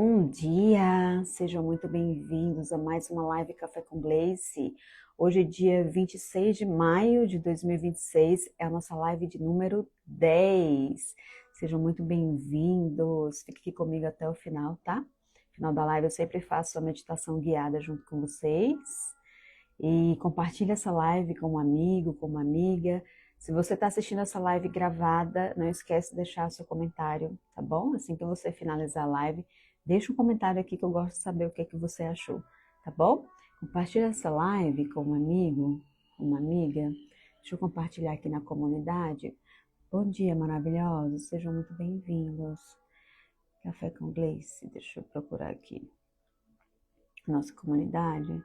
Bom dia, sejam muito bem-vindos a mais uma live Café com Gleice. Hoje é dia 26 de maio de 2026, é a nossa live de número 10. Sejam muito bem-vindos, fique aqui comigo até o final, tá? No final da live eu sempre faço a meditação guiada junto com vocês. E compartilhe essa live com um amigo, com uma amiga. Se você está assistindo essa live gravada, não esquece de deixar seu comentário, tá bom? Assim que você finalizar a live, deixa um comentário aqui que eu gosto de saber o que é que você achou, tá bom? Compartilhe essa live com um amigo, com uma amiga. Deixa eu compartilhar aqui na comunidade. Bom dia, maravilhosos. Sejam muito bem-vindos. Café com Gleice. Deixa eu procurar aqui. Nossa comunidade.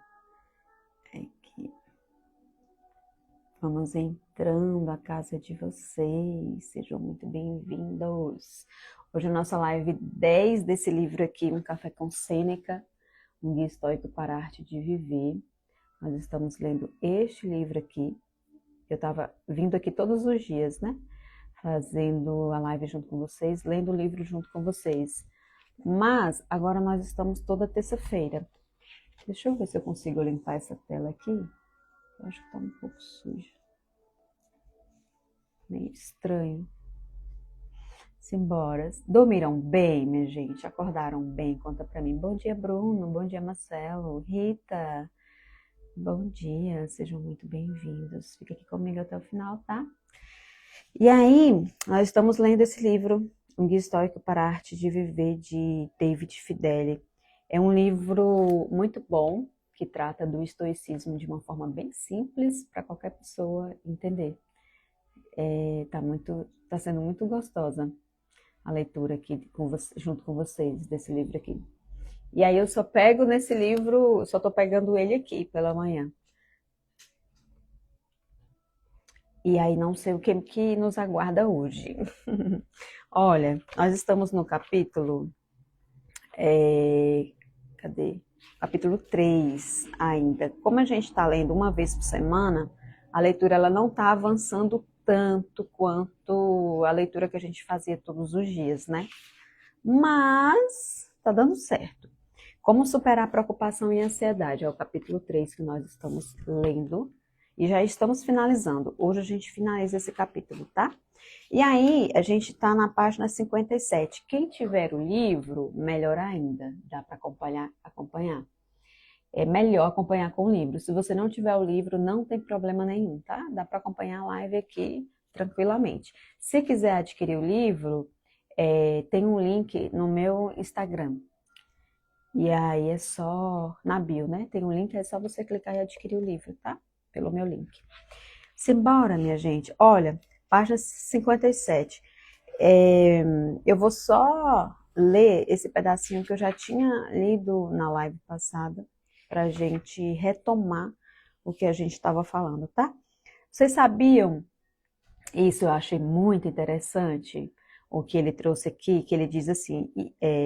Aqui. Vamos entrando à casa de vocês, sejam muito bem-vindos. Hoje a nossa live 10 desse livro aqui, Um Café com Sêneca, um guia estoico para a arte de viver. Nós estamos lendo este livro aqui. Eu estava vindo aqui todos os dias, né? Fazendo a live junto com vocês, lendo o livro junto com vocês. Mas agora nós estamos toda terça-feira. Deixa eu ver se eu consigo limpar essa tela aqui. Eu acho que está um pouco suja. Meio estranho. Simbora. Dormiram bem, minha gente? Acordaram bem? Conta pra mim. Bom dia, Bruno. Bom dia, Marcelo. Rita. Bom dia. Sejam muito bem-vindos. Fica aqui comigo até o final, tá? E aí, nós estamos lendo esse livro, Um Guia Estoico para a Arte de Viver, de David Fideli. É um livro muito bom, que trata do estoicismo de uma forma bem simples para qualquer pessoa entender. Tá sendo muito gostosa a leitura aqui junto com vocês desse livro aqui. E aí eu só pego nesse livro, só tô pegando ele aqui pela manhã. E aí não sei o que nos aguarda hoje. Olha, nós estamos no capítulo... cadê? Capítulo 3 ainda. Como a gente está lendo uma vez por semana, a leitura ela não está avançando tanto quanto a leitura que a gente fazia todos os dias, né? Mas tá dando certo. Como superar a preocupação e a ansiedade? É o capítulo 3 que nós estamos lendo e já estamos finalizando. Hoje a gente finaliza esse capítulo, tá? E aí, a gente tá na página 57. Quem tiver o livro, melhor ainda, dá para acompanhar. É melhor acompanhar com o livro. Se você não tiver o livro, não tem problema nenhum, tá? Dá para acompanhar a live aqui tranquilamente. Se quiser adquirir o livro, tem um link no meu Instagram. E aí é só na bio, né? Tem um link, é só você clicar e adquirir o livro, tá? Pelo meu link. Simbora, minha gente. Olha, página 57. Eu vou só ler esse pedacinho que eu já tinha lido na live passada, pra gente retomar o que a gente estava falando, tá? Vocês sabiam, isso eu achei muito interessante, o que ele trouxe aqui, que ele diz assim,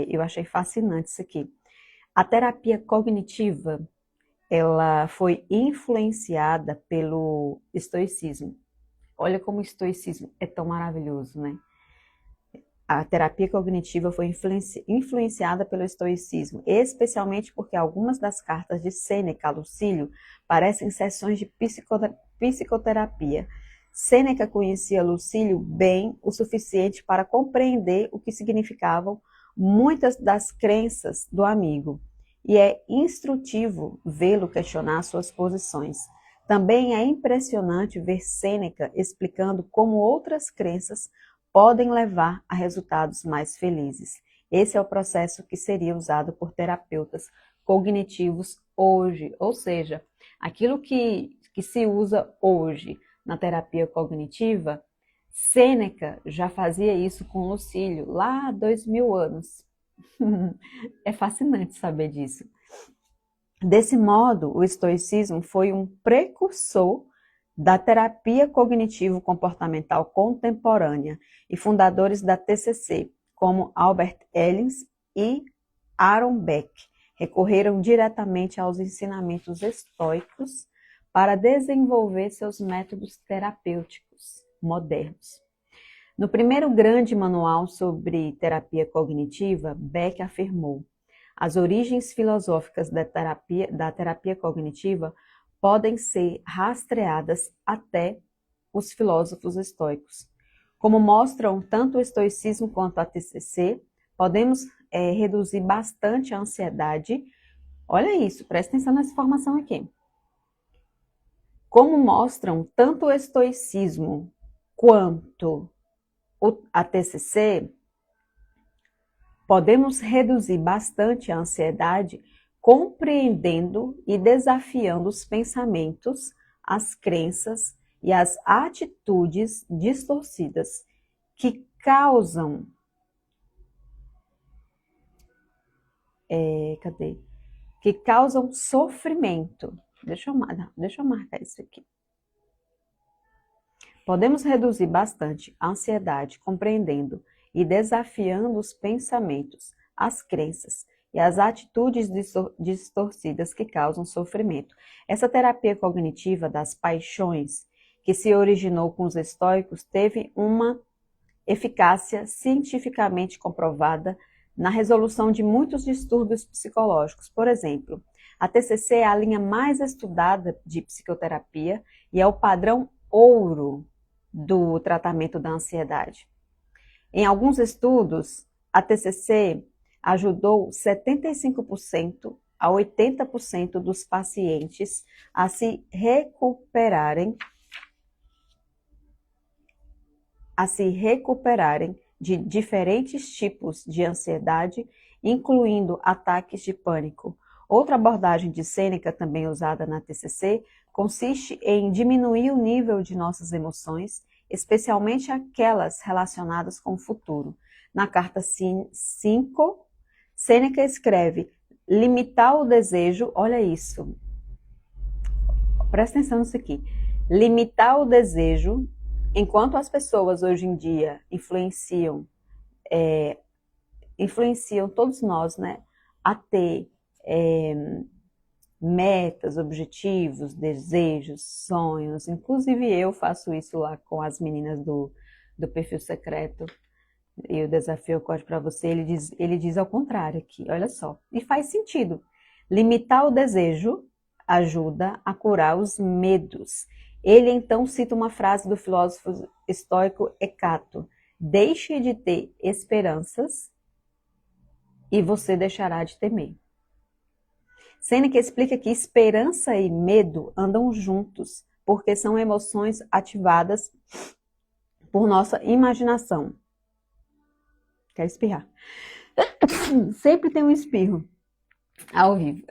eu achei fascinante isso aqui. A terapia cognitiva, ela foi influenciada pelo estoicismo. Olha como o estoicismo é tão maravilhoso, né? A terapia cognitiva foi influenciada pelo estoicismo, especialmente porque algumas das cartas de Sêneca a Lucílio parecem sessões de psicoterapia. Sêneca conhecia Lucílio bem o suficiente para compreender o que significavam muitas das crenças do amigo, e é instrutivo vê-lo questionar suas posições. Também é impressionante ver Sêneca explicando como outras crenças podem levar a resultados mais felizes. Esse é o processo que seria usado por terapeutas cognitivos hoje, ou seja, aquilo que se usa hoje na terapia cognitiva, Sêneca já fazia isso com Lucílio lá há 2000 anos. É fascinante saber disso. Desse modo, o estoicismo foi um precursor da terapia cognitivo-comportamental contemporânea e fundadores da TCC, como Albert Ellis e Aaron Beck, recorreram diretamente aos ensinamentos estoicos para desenvolver seus métodos terapêuticos modernos. No primeiro grande manual sobre terapia cognitiva, Beck afirmou: As origens filosóficas da terapia cognitiva podem ser rastreadas até os filósofos estoicos. Como mostram tanto o estoicismo quanto a TCC, podemos reduzir bastante a ansiedade. Olha isso, presta atenção nessa informação aqui. Como mostram tanto o estoicismo quanto a TCC, podemos reduzir bastante a ansiedade compreendendo e desafiando os pensamentos, as crenças e as atitudes distorcidas que causam sofrimento. Deixa eu marcar isso aqui. Podemos reduzir bastante a ansiedade compreendendo e desafiando os pensamentos, as crenças e as atitudes distorcidas que causam sofrimento. Essa terapia cognitiva das paixões, que se originou com os estoicos, teve uma eficácia cientificamente comprovada na resolução de muitos distúrbios psicológicos. Por exemplo, a TCC é a linha mais estudada de psicoterapia e é o padrão ouro do tratamento da ansiedade. Em alguns estudos, a TCC ajudou 75% a 80% dos pacientes a se recuperarem de diferentes tipos de ansiedade, incluindo ataques de pânico. Outra abordagem de Sêneca, também usada na TCC, consiste em diminuir o nível de nossas emoções, especialmente aquelas relacionadas com o futuro. Na carta 5, Sêneca escreve: limitar o desejo, olha isso, presta atenção nisso aqui, limitar o desejo, enquanto as pessoas hoje em dia influenciam todos nós, né, a ter metas, objetivos, desejos, sonhos. Inclusive eu faço isso lá com as meninas do perfil secreto. E o desafio ocorre para você, ele diz ao contrário aqui, olha só. E faz sentido. Limitar o desejo ajuda a curar os medos. Ele então cita uma frase do filósofo estoico Hecato: deixe de ter esperanças e você deixará de temer. Sêneca explica que esperança e medo andam juntos, porque são emoções ativadas por nossa imaginação. Quero espirrar. Sempre tem um espirro ao vivo.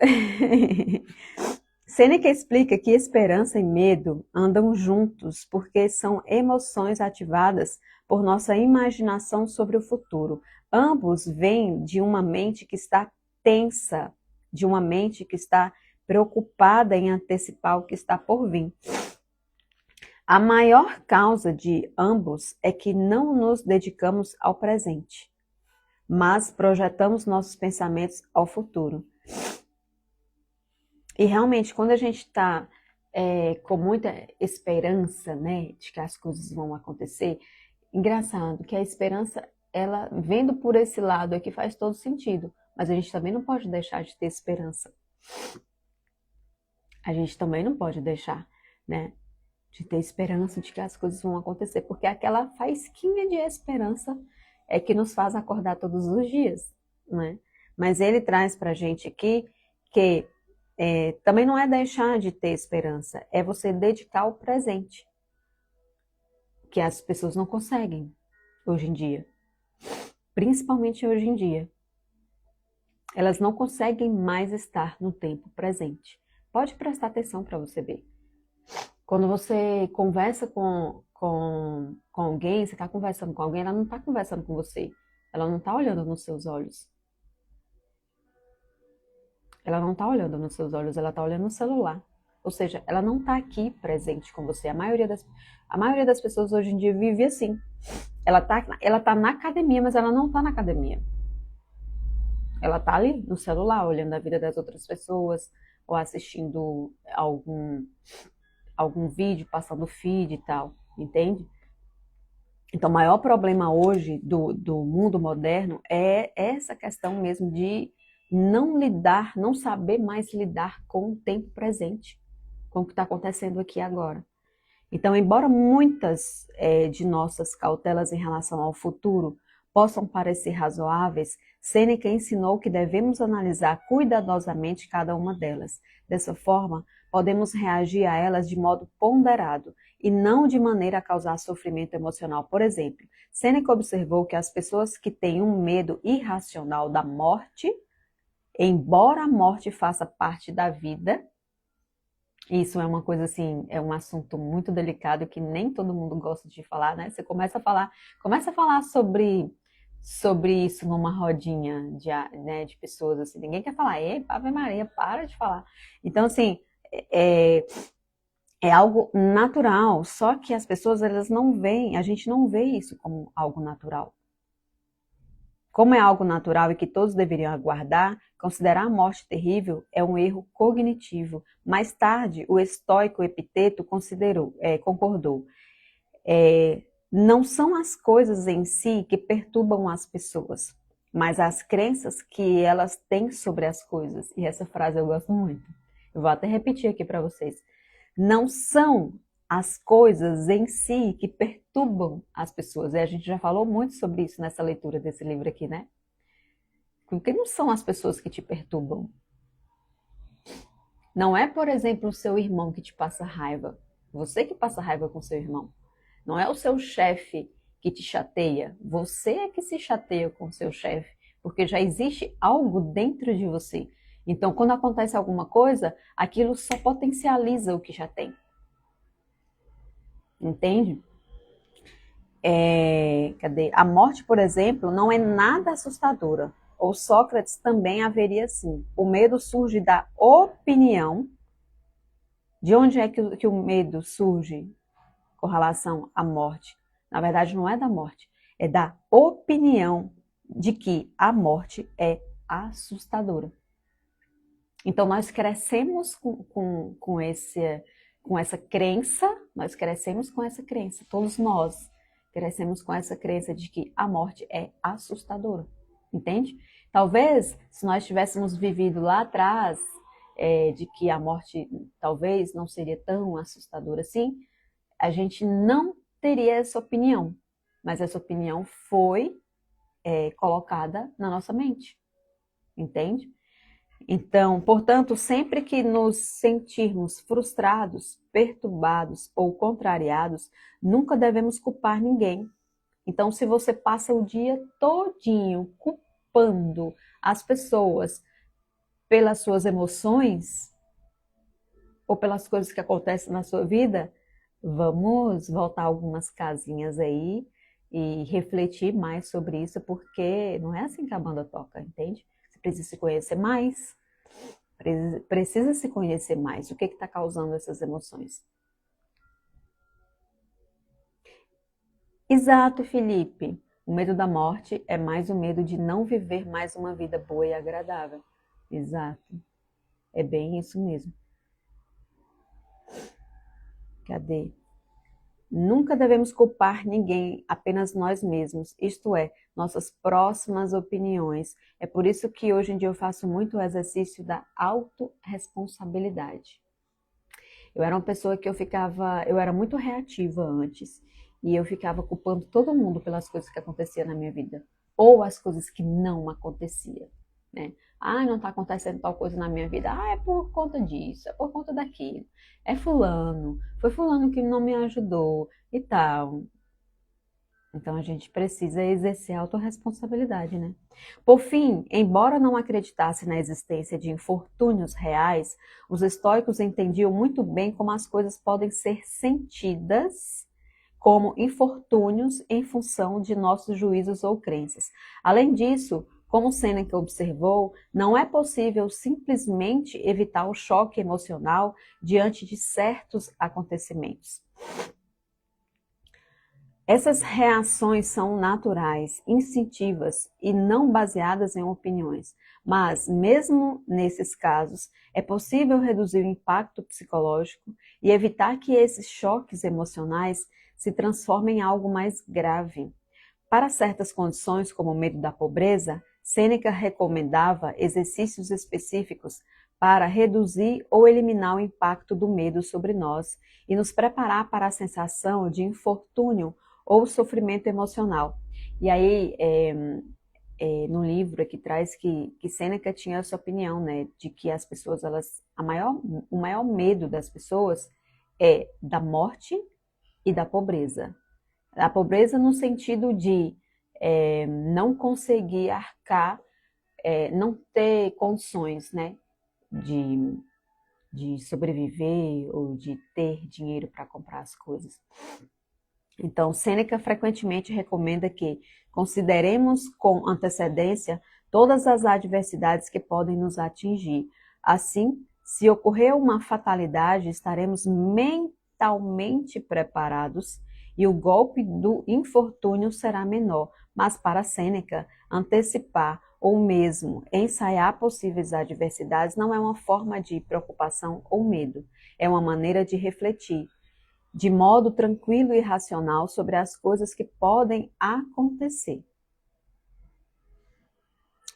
Sêneca explica que esperança e medo andam juntos porque são emoções ativadas por nossa imaginação sobre o futuro. Ambos vêm de uma mente que está tensa, de uma mente que está preocupada em antecipar o que está por vir. A maior causa de ambos é que não nos dedicamos ao presente, mas projetamos nossos pensamentos ao futuro. E realmente, quando a gente está com muita esperança, né, de que as coisas vão acontecer, engraçado que a esperança, ela vendo por esse lado aqui faz todo sentido, mas a gente também não pode deixar de ter esperança. A gente também não pode deixar, né, de ter esperança de que as coisas vão acontecer, porque aquela faísquinha de esperança é que nos faz acordar todos os dias, né? Mas ele traz pra gente aqui que também não é deixar de ter esperança, é você dedicar ao presente, que as pessoas não conseguem hoje em dia, principalmente hoje em dia. Elas não conseguem mais estar no tempo presente. Pode prestar atenção para você ver. Quando você conversa com alguém, você está conversando com alguém, ela não está conversando com você. Ela não está olhando nos seus olhos. Ela não está olhando nos seus olhos, ela está olhando no celular. Ou seja, ela não está aqui presente com você. A maioria das pessoas hoje em dia vive assim. Ela tá na academia, mas ela não está na academia. Ela está ali no celular, olhando a vida das outras pessoas, ou assistindo algum vídeo, passando feed e tal, entende? Então, o maior problema hoje do mundo moderno é essa questão mesmo de não lidar, não saber mais lidar com o tempo presente, com o que está acontecendo aqui agora. Então, embora muitas de nossas cautelas em relação ao futuro possam parecer razoáveis, Sêneca ensinou que devemos analisar cuidadosamente cada uma delas. Dessa forma, podemos reagir a elas de modo ponderado e não de maneira a causar sofrimento emocional. Por exemplo, Sêneca observou que as pessoas que têm um medo irracional da morte, embora a morte faça parte da vida, isso é uma coisa assim, é um assunto muito delicado que nem todo mundo gosta de falar, né? Você começa a falar sobre isso numa rodinha de pessoas assim, ninguém quer falar, Ave Maria, para de falar. Então, assim, é, é algo natural, só que as pessoas, elas não veem, a gente não vê isso como algo natural. Como é algo natural e que todos deveriam aguardar, considerar a morte terrível é um erro cognitivo. Mais tarde, o estoico Epiteto concordou. Não são as coisas em si que perturbam as pessoas, mas as crenças que elas têm sobre as coisas. E essa frase eu gosto muito. Eu vou até repetir aqui para vocês. Não são as coisas em si que perturbam as pessoas. E a gente já falou muito sobre isso nessa leitura desse livro aqui, né? Porque não são as pessoas que te perturbam. Não é, por exemplo, o seu irmão que te passa raiva. Você que passa raiva com seu irmão. Não é o seu chefe que te chateia. Você é que se chateia com o seu chefe. Porque já existe algo dentro de você. Então, quando acontece alguma coisa, aquilo só potencializa o que já tem. Entende? A morte, por exemplo, não é nada assustadora. Ou Sócrates também haveria assim. O medo surge da opinião. De onde é que o medo surge com relação à morte? Na verdade, não é da morte, é da opinião de que a morte é assustadora. Então, nós crescemos com essa crença, todos nós crescemos com essa crença de que a morte é assustadora, entende? Talvez, se nós tivéssemos vivido lá atrás, de que a morte talvez não seria tão assustadora assim, a gente não teria essa opinião, mas essa opinião foi colocada na nossa mente, entende? Então, portanto, sempre que nos sentirmos frustrados, perturbados ou contrariados, nunca devemos culpar ninguém. Então, se você passa o dia todinho culpando as pessoas pelas suas emoções ou pelas coisas que acontecem na sua vida, vamos voltar algumas casinhas aí e refletir mais sobre isso, porque não é assim que a banda toca, entende? Você precisa se conhecer mais, precisa se conhecer mais. O que está causando essas emoções? Exato, Felipe. O medo da morte é mais o medo de não viver mais uma vida boa e agradável. Exato. É bem isso mesmo. Cadê? Nunca devemos culpar ninguém, apenas nós mesmos, isto é, nossas próximas opiniões. É por isso que hoje em dia eu faço muito o exercício da autorresponsabilidade. Eu era uma pessoa que eu era muito reativa antes, e eu ficava culpando todo mundo pelas coisas que aconteciam na minha vida, ou as coisas que não aconteciam, né? Ah, não está acontecendo tal coisa na minha vida. Ah, é por conta disso, é por conta daquilo. É fulano, foi fulano que não me ajudou e tal. Então a gente precisa exercer a autorresponsabilidade, né? Por fim, embora não acreditasse na existência de infortúnios reais, os estoicos entendiam muito bem como as coisas podem ser sentidas como infortúnios em função de nossos juízos ou crenças. Além disso, como Sêneca observou, não é possível simplesmente evitar o choque emocional diante de certos acontecimentos. Essas reações são naturais, instintivas e não baseadas em opiniões. Mas, mesmo nesses casos, é possível reduzir o impacto psicológico e evitar que esses choques emocionais se transformem em algo mais grave. Para certas condições, como o medo da pobreza, Sêneca recomendava exercícios específicos para reduzir ou eliminar o impacto do medo sobre nós e nos preparar para a sensação de infortúnio ou sofrimento emocional. E aí, no livro aqui traz que Sêneca tinha essa opinião, né, de que as pessoas, o maior medo das pessoas é da morte e da pobreza. A pobreza no sentido de não conseguir arcar, não ter condições, né, de sobreviver ou de ter dinheiro para comprar as coisas. Então, Sêneca frequentemente recomenda que consideremos com antecedência todas as adversidades que podem nos atingir. Assim, se ocorrer uma fatalidade, estaremos mentalmente preparados e o golpe do infortúnio será menor. Mas para Sêneca, antecipar ou mesmo ensaiar possíveis adversidades não é uma forma de preocupação ou medo, é uma maneira de refletir de modo tranquilo e racional sobre as coisas que podem acontecer,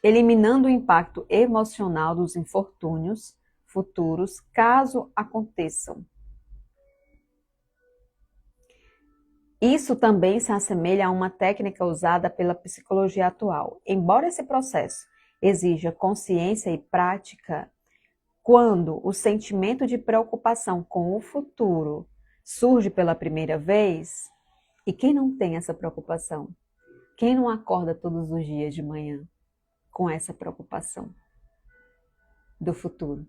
eliminando o impacto emocional dos infortúnios futuros, caso aconteçam. Isso também se assemelha a uma técnica usada pela psicologia atual. Embora esse processo exija consciência e prática, quando o sentimento de preocupação com o futuro surge pela primeira vez, e quem não tem essa preocupação? Quem não acorda todos os dias de manhã com essa preocupação do futuro?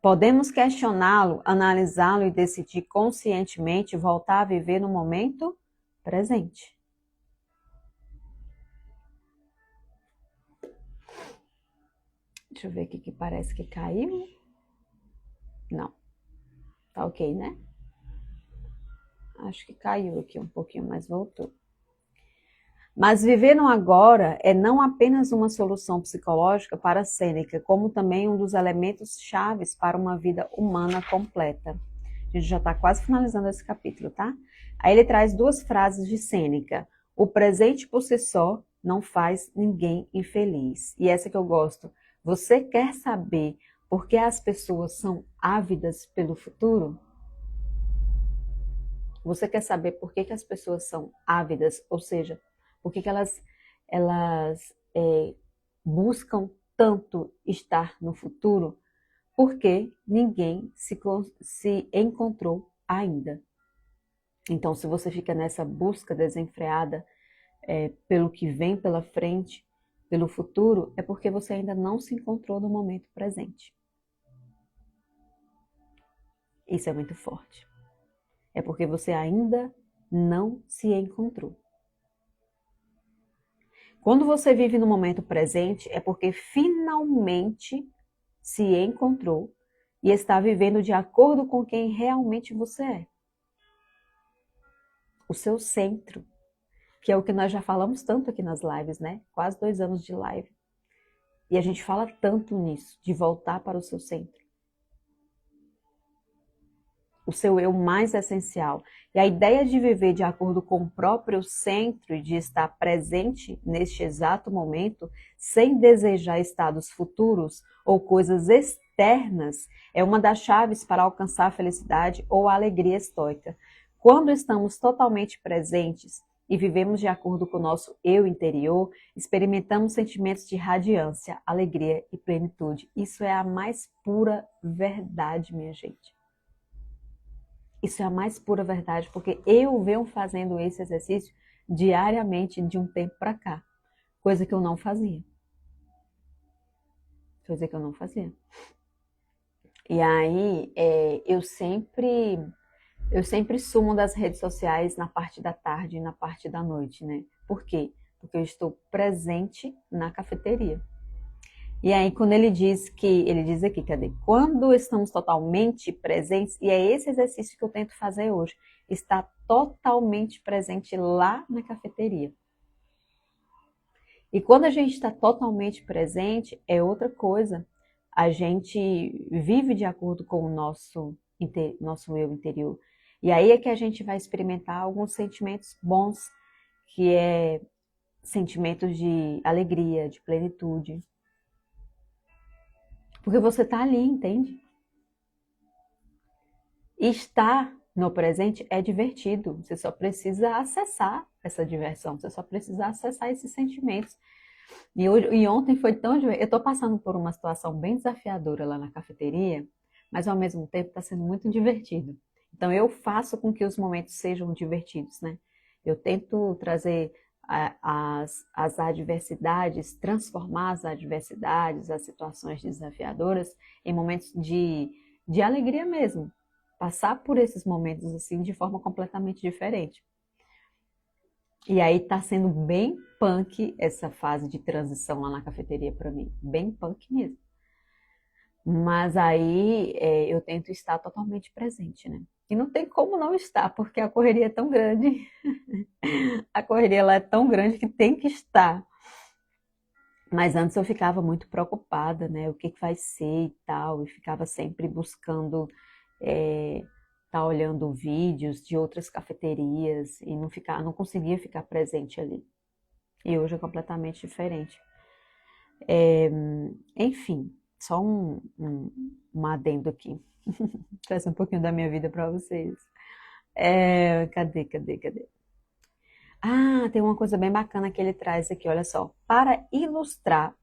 Podemos questioná-lo, analisá-lo e decidir conscientemente voltar a viver no momento presente. Deixa eu ver aqui que parece que caiu. Não. Tá ok, né? Acho que caiu aqui um pouquinho, mas voltou. Mas viver no agora é não apenas uma solução psicológica para Sêneca, como também um dos elementos chaves para uma vida humana completa. A gente já está quase finalizando esse capítulo, tá? Aí ele traz duas frases de Sêneca. O presente por si só não faz ninguém infeliz. E essa que eu gosto. Você quer saber por que as pessoas são ávidas pelo futuro? Você quer saber por que as pessoas são ávidas? Ou seja, por que elas buscam tanto estar no futuro? Porque ninguém se encontrou ainda. Então, se você fica nessa busca desenfreada pelo que vem pela frente, pelo futuro, é porque você ainda não se encontrou no momento presente. Isso é muito forte. É porque você ainda não se encontrou. Quando você vive no momento presente, é porque finalmente se encontrou e está vivendo de acordo com quem realmente você é. O seu centro, que é o que nós já falamos tanto aqui nas lives, né? Quase 2 anos de live. E a gente fala tanto nisso, de voltar para o seu centro. O seu eu mais essencial. E a ideia de viver de acordo com o próprio centro e de estar presente neste exato momento, sem desejar estados futuros ou coisas externas, é uma das chaves para alcançar a felicidade ou a alegria estoica. Quando estamos totalmente presentes e vivemos de acordo com o nosso eu interior, experimentamos sentimentos de radiância, alegria e plenitude. Isso é a mais pura verdade, minha gente. Isso é a mais pura verdade, porque eu venho fazendo esse exercício diariamente de um tempo para cá. Coisa que eu não fazia. Coisa que eu não fazia. E aí, eu sempre sumo das redes sociais na parte da tarde e na parte da noite, né? Por quê? Porque eu estou presente na cafeteria. E aí, quando ele diz aqui, cadê? Quando estamos totalmente presentes, e é esse exercício que eu tento fazer hoje, estar totalmente presente lá na cafeteria. E quando a gente está totalmente presente, é outra coisa. A gente vive de acordo com o nosso eu interior. E aí é que a gente vai experimentar alguns sentimentos bons que é sentimentos de alegria, de plenitude. Porque você está ali, entende? Estar no presente é divertido. Você só precisa acessar essa diversão. Você só precisa acessar esses sentimentos. E ontem foi tão divertido. Eu estou passando por uma situação bem desafiadora lá na cafeteria, mas ao mesmo tempo está sendo muito divertido. Então eu faço com que os momentos sejam divertidos, né? Eu tento trazer as adversidades, transformar as adversidades, as situações desafiadoras em momentos de alegria mesmo. Passar por esses momentos assim de forma completamente diferente. E aí tá sendo bem punk essa fase de transição lá na cafeteria para mim. Bem punk mesmo. Mas aí eu tento estar totalmente presente, né? E não tem como não estar, porque a correria é tão grande. A correria lá é tão grande que tem que estar. Mas antes eu ficava muito preocupada, né? O que que vai ser e tal. E ficava sempre buscando, tá olhando vídeos de outras cafeterias e não conseguia ficar presente ali. E hoje é completamente diferente. Enfim, só um adendo aqui. Trazer um pouquinho da minha vida para vocês. Cadê? Ah, tem uma coisa bem bacana que ele traz aqui, olha só. Para ilustrar,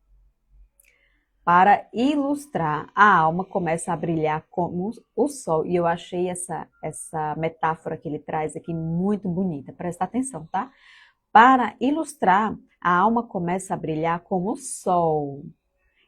a alma começa a brilhar como o sol. E eu achei essa metáfora que ele traz aqui muito bonita. Presta atenção, tá? Para ilustrar, a alma começa a brilhar como o sol.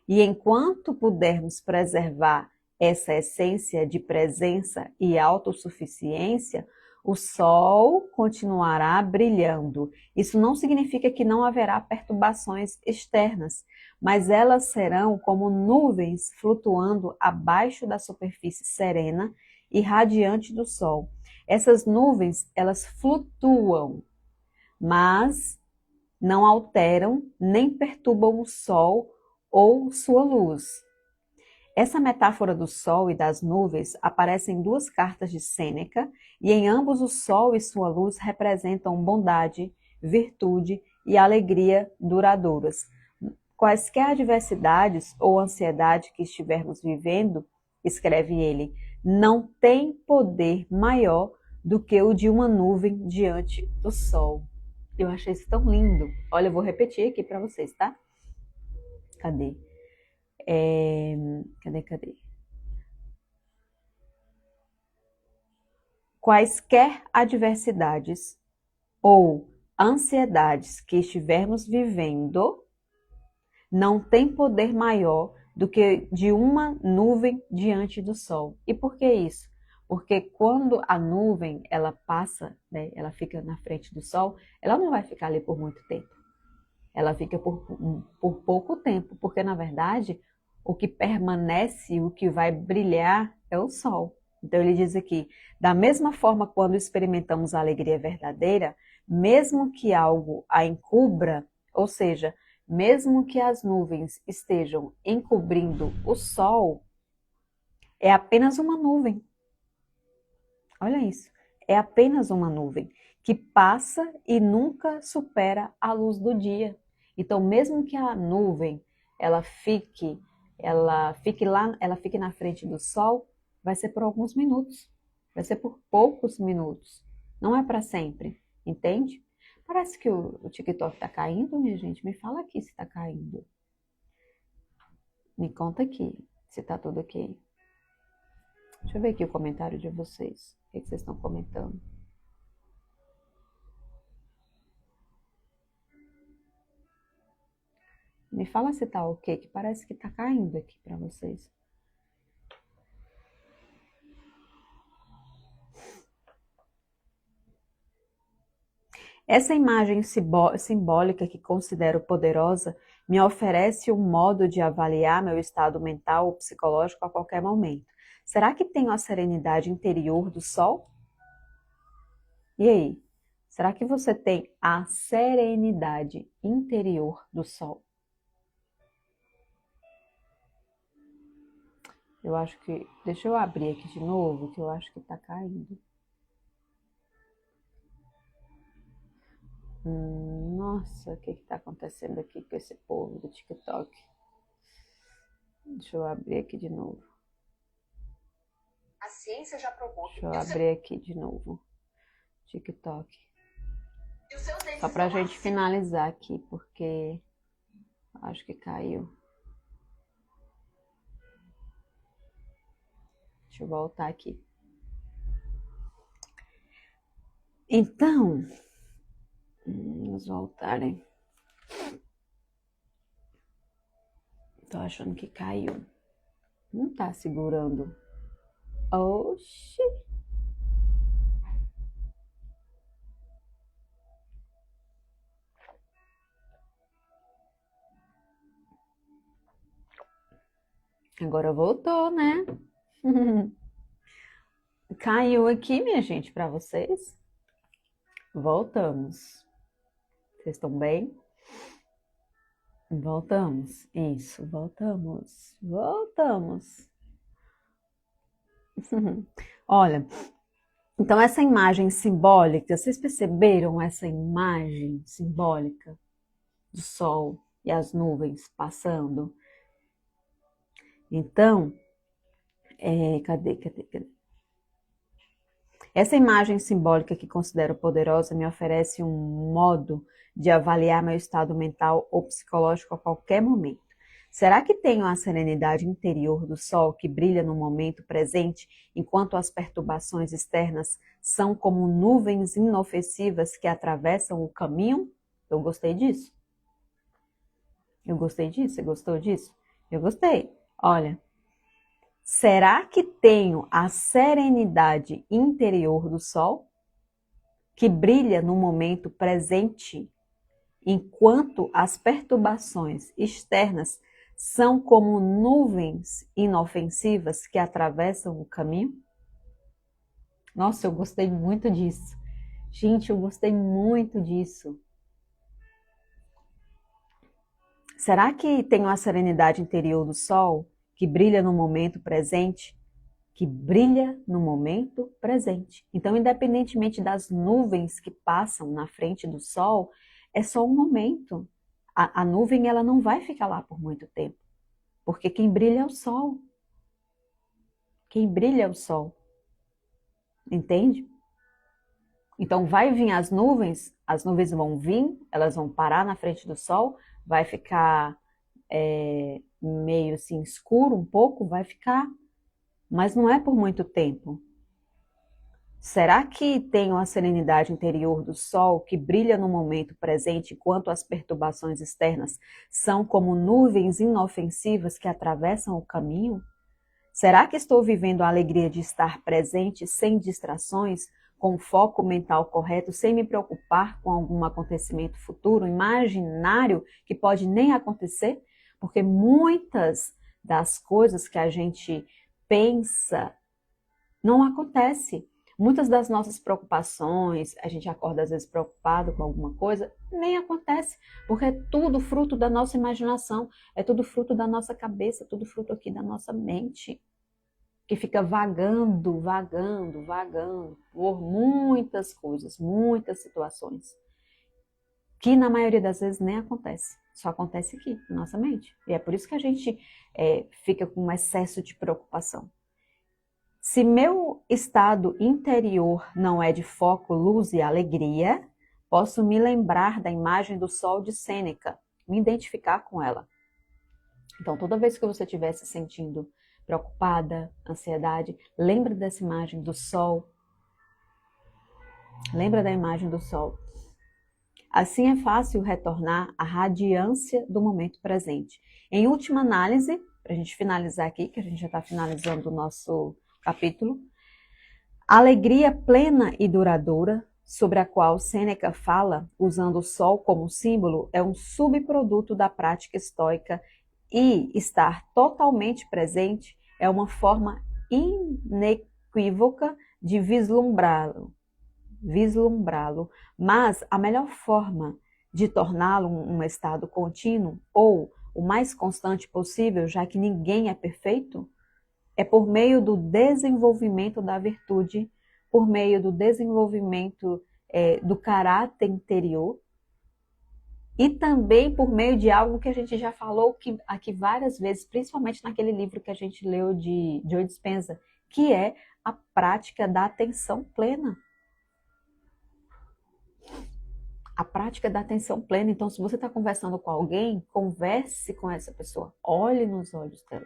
E enquanto pudermos preservar essa essência de presença e autossuficiência, o sol continuará brilhando. Isso não significa que não haverá perturbações externas, mas elas serão como nuvens flutuando abaixo da superfície serena e radiante do sol. Essas nuvens, elas flutuam, mas não alteram nem perturbam o sol ou sua luz. Essa metáfora do sol e das nuvens aparece em duas cartas de Sêneca, e em ambos o sol e sua luz representam bondade, virtude e alegria duradouras. Quaisquer adversidades ou ansiedade que estivermos vivendo, escreve ele, não tem poder maior do que o de uma nuvem diante do sol. Eu achei isso tão lindo. Olha, eu vou repetir aqui para vocês, tá? Cadê? Cadê? Quaisquer adversidades ou ansiedades que estivermos vivendo, não tem poder maior do que de uma nuvem diante do sol. E por que isso? Porque quando a nuvem ela passa, né, ela fica na frente do sol, ela não vai ficar ali por muito tempo. Ela fica por pouco tempo, porque na verdade o que permanece, o que vai brilhar é o sol. Então ele diz aqui, da mesma forma quando experimentamos a alegria verdadeira, mesmo que algo a encubra, ou seja, mesmo que as nuvens estejam encobrindo o sol, é apenas uma nuvem. Olha isso, é apenas uma nuvem que passa e nunca supera a luz do dia. Então, mesmo que a nuvem ela fique na frente do sol, vai ser por alguns minutos, vai ser por poucos minutos, não é para sempre, entende? Parece que o TikTok está caindo, minha gente. Me fala aqui se está caindo. Me conta aqui se está tudo ok. Deixa eu ver aqui o comentário de vocês. O que vocês estão comentando? Me fala se tá ok, que parece que tá caindo aqui para vocês. Essa imagem simbólica que considero poderosa me oferece um modo de avaliar meu estado mental ou psicológico a qualquer momento. Será que tenho a serenidade interior do sol? E aí? Será que você tem a serenidade interior do sol? Eu acho que... Deixa eu abrir aqui de novo, que eu acho que tá caindo. Nossa, o que está acontecendo aqui com esse povo do TikTok? Deixa eu abrir aqui de novo. A ciência já provou Deixa eu abrir aqui de novo. TikTok. que os seus dentes Só pra são gente finalizar aqui, porque acho que caiu. Deixa eu voltar aqui. Então, vamos voltarem. Tô achando que caiu. Não tá segurando. Oxi. Agora voltou, né? Caiu aqui, minha gente, para vocês. Voltamos. Vocês estão bem? Voltamos. Isso, voltamos. Voltamos. Olha, então essa imagem simbólica, vocês perceberam essa imagem simbólica do sol e as nuvens passando? Então, cadê? Essa imagem simbólica que considero poderosa me oferece um modo de avaliar meu estado mental ou psicológico a qualquer momento. Será que tenho a serenidade interior do sol que brilha no momento presente, enquanto as perturbações externas são como nuvens inofensivas que atravessam o caminho? Eu gostei disso. Eu gostei disso. Você gostou disso? Eu gostei. Olha, será que tenho a serenidade interior do sol, que brilha no momento presente, enquanto as perturbações externas são como nuvens inofensivas que atravessam o caminho? Nossa, eu gostei muito disso. Gente, eu gostei muito disso. Será que tenho a serenidade interior do sol, que brilha no momento presente, que brilha no momento presente? Então, independentemente das nuvens que passam na frente do sol, é só um momento. A nuvem ela não vai ficar lá por muito tempo, porque quem brilha é o sol. Quem brilha é o sol. Entende? Então, vai vir as nuvens vão vir, elas vão parar na frente do sol, vai ficar meio assim escuro um pouco, vai ficar, mas não é por muito tempo. Será que tenho a serenidade interior do sol que brilha no momento presente, enquanto as perturbações externas são como nuvens inofensivas que atravessam o caminho? Será que estou vivendo a alegria de estar presente, sem distrações, com o foco mental correto, sem me preocupar com algum acontecimento futuro, imaginário, que pode nem acontecer? Porque muitas das coisas que a gente pensa não acontece. Muitas das nossas preocupações, a gente acorda às vezes preocupado com alguma coisa, nem acontece, porque é tudo fruto da nossa imaginação, é tudo fruto da nossa cabeça, tudo fruto aqui da nossa mente, que fica vagando por muitas coisas, muitas situações, que na maioria das vezes nem acontece, só acontece aqui, na nossa mente. E é por isso que a gente fica com um excesso de preocupação. Se meu estado interior não é de foco, luz e alegria, posso me lembrar da imagem do sol de Sêneca, me identificar com ela. Então, toda vez que você estiver se sentindo preocupada, ansiedade, lembra dessa imagem do sol. Lembra da imagem do sol. Assim é fácil retornar à radiância do momento presente. Em última análise, para a gente finalizar aqui, que a gente já está finalizando o nosso capítulo, a alegria plena e duradoura, sobre a qual Sêneca fala, usando o sol como símbolo, é um subproduto da prática estoica, e estar totalmente presente é uma forma inequívoca de vislumbrá-lo. Mas a melhor forma de torná-lo um estado contínuo ou o mais constante possível, já que ninguém é perfeito, é por meio do desenvolvimento da virtude, por meio do desenvolvimento do caráter interior, E também por meio de algo que a gente já falou aqui várias vezes, principalmente naquele livro que a gente leu de Joe Dispenza, que é a prática da atenção plena. A prática da atenção plena. Então, se você está conversando com alguém, converse com essa pessoa. Olhe nos olhos dela.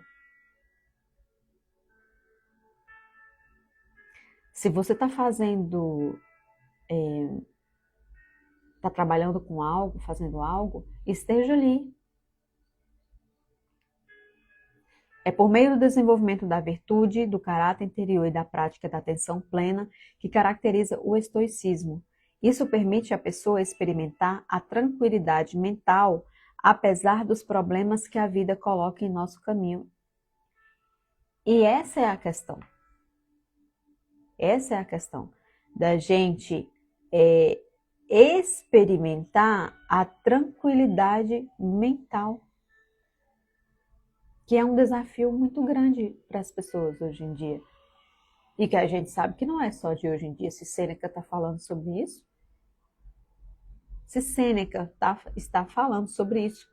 Se você está está trabalhando com algo, fazendo algo, esteja ali. É por meio do desenvolvimento da virtude, do caráter interior e da prática da atenção plena que caracteriza o estoicismo. Isso permite à pessoa experimentar a tranquilidade mental, apesar dos problemas que a vida coloca em nosso caminho. E essa é a questão. Essa é a questão da gente experimentar a tranquilidade mental, que é um desafio muito grande para as pessoas hoje em dia. E que a gente sabe que não é só de hoje em dia. Se Sêneca está falando sobre isso, se Sêneca está falando sobre isso,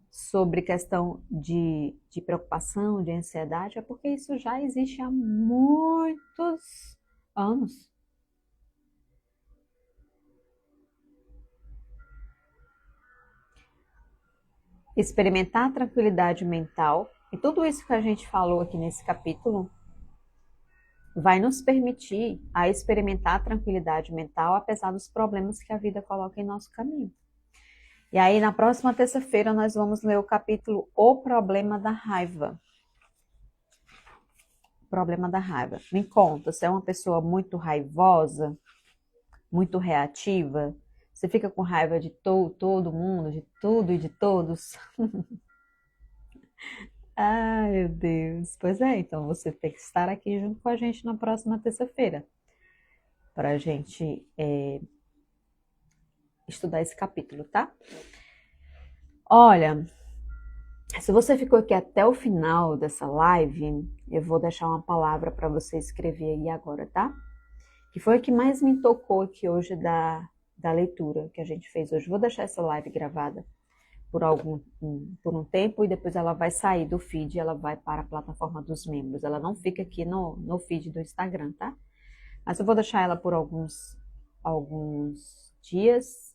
sobre questão de preocupação, de ansiedade, é porque isso já existe há muitos anos. Experimentar a tranquilidade mental, e tudo isso que a gente falou aqui nesse capítulo, vai nos permitir a experimentar a tranquilidade mental, apesar dos problemas que a vida coloca em nosso caminho. E aí, na próxima terça-feira, nós vamos ler o capítulo O Problema da Raiva. O problema da raiva. Me conta, você é uma pessoa muito raivosa, muito reativa? Você fica com raiva de todo mundo, de tudo e de todos? Ai, meu Deus. Pois é, então você tem que estar aqui junto com a gente na próxima terça-feira para a gente estudar esse capítulo, tá? Olha, se você ficou aqui até o final dessa live, eu vou deixar uma palavra para você escrever aí agora, tá? Que foi o que mais me tocou aqui hoje da leitura que a gente fez hoje. Vou deixar essa live gravada por um tempo e depois ela vai sair do feed, ela vai para a plataforma dos membros. Ela não fica aqui no feed do Instagram, tá? Mas eu vou deixar ela por alguns dias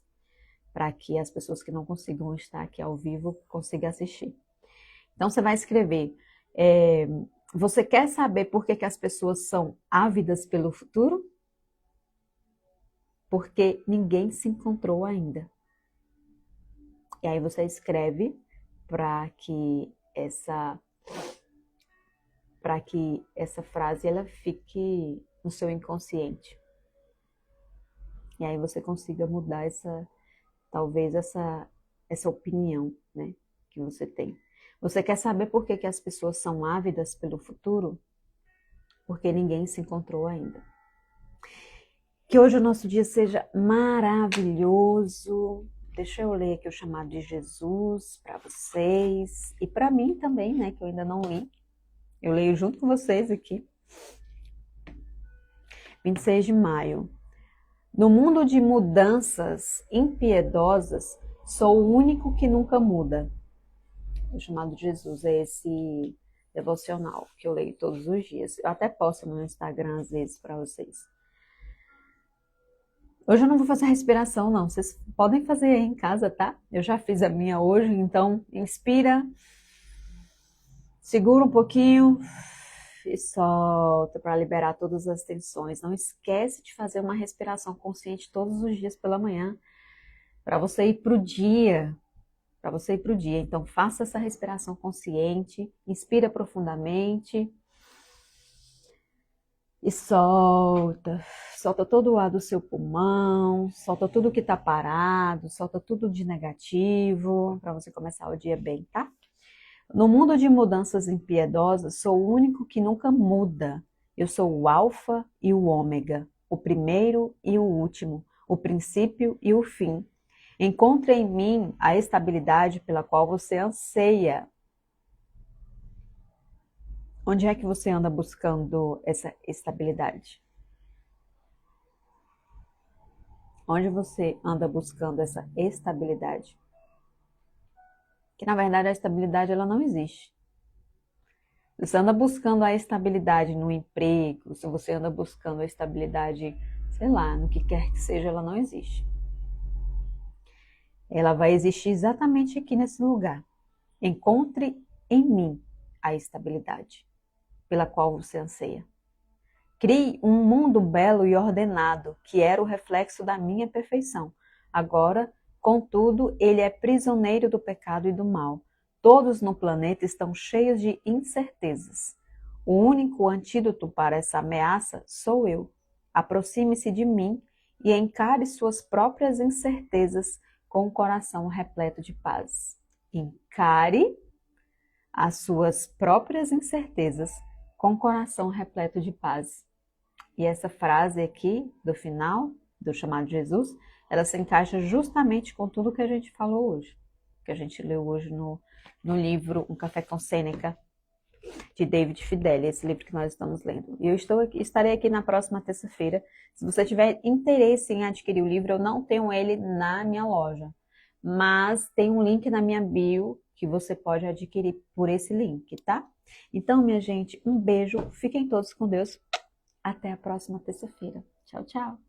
para que as pessoas que não consigam estar aqui ao vivo consigam assistir. Então você vai escrever, você quer saber por que as pessoas são ávidas pelo futuro? Porque ninguém se encontrou ainda. E aí você escreve para que essa frase ela fique no seu inconsciente. E aí você consiga mudar talvez essa opinião, né, que você tem. Você quer saber por que as pessoas são ávidas pelo futuro? Porque ninguém se encontrou ainda. Que hoje o nosso dia seja maravilhoso. Deixa eu ler aqui o chamado de Jesus para vocês e para mim também, né, que eu ainda não li. Eu leio junto com vocês aqui. 26 de maio. No mundo de mudanças impiedosas, sou o único que nunca muda. O chamado de Jesus é esse devocional que eu leio todos os dias. Eu até posto no meu Instagram às vezes para vocês. Hoje eu não vou fazer respiração, não. Vocês podem fazer aí em casa, tá? Eu já fiz a minha hoje, então inspira, segura um pouquinho e solta para liberar todas as tensões. Não esquece de fazer uma respiração consciente todos os dias pela manhã, para você ir pro dia. Então faça essa respiração consciente, inspira profundamente. E solta todo o ar do seu pulmão, solta tudo que está parado, solta tudo de negativo, para você começar o dia bem, tá? No mundo de mudanças impiedosas, sou o único que nunca muda. Eu sou o alfa e o ômega, o primeiro e o último, o princípio e o fim. Encontre em mim a estabilidade pela qual você anseia. Onde é que você anda buscando essa estabilidade? Onde você anda buscando essa estabilidade? Que na verdade a estabilidade ela não existe. Se você anda buscando a estabilidade no emprego, se você anda buscando a estabilidade, sei lá, no que quer que seja, ela não existe. Ela vai existir exatamente aqui nesse lugar. Encontre em mim a estabilidade pela qual você anseia. Crie um mundo belo e ordenado, que era o reflexo da minha perfeição. Agora, contudo, ele é prisioneiro do pecado e do mal. Todos no planeta estão cheios de incertezas. O único antídoto para essa ameaça sou eu. Aproxime-se de mim e encare suas próprias incertezas com um coração repleto de paz. Encare as suas próprias incertezas com um coração repleto de paz. E essa frase aqui, do final, do chamado de Jesus, ela se encaixa justamente com tudo que a gente falou hoje, que a gente leu hoje no livro Um Café com Sêneca, de David Fideli, esse livro que nós estamos lendo. E eu estarei aqui na próxima terça-feira. Se você tiver interesse em adquirir o livro, eu não tenho ele na minha loja, mas tem um link na minha bio que você pode adquirir por esse link, tá? Então, minha gente, um beijo, fiquem todos com Deus. Até a próxima terça-feira. Tchau, tchau.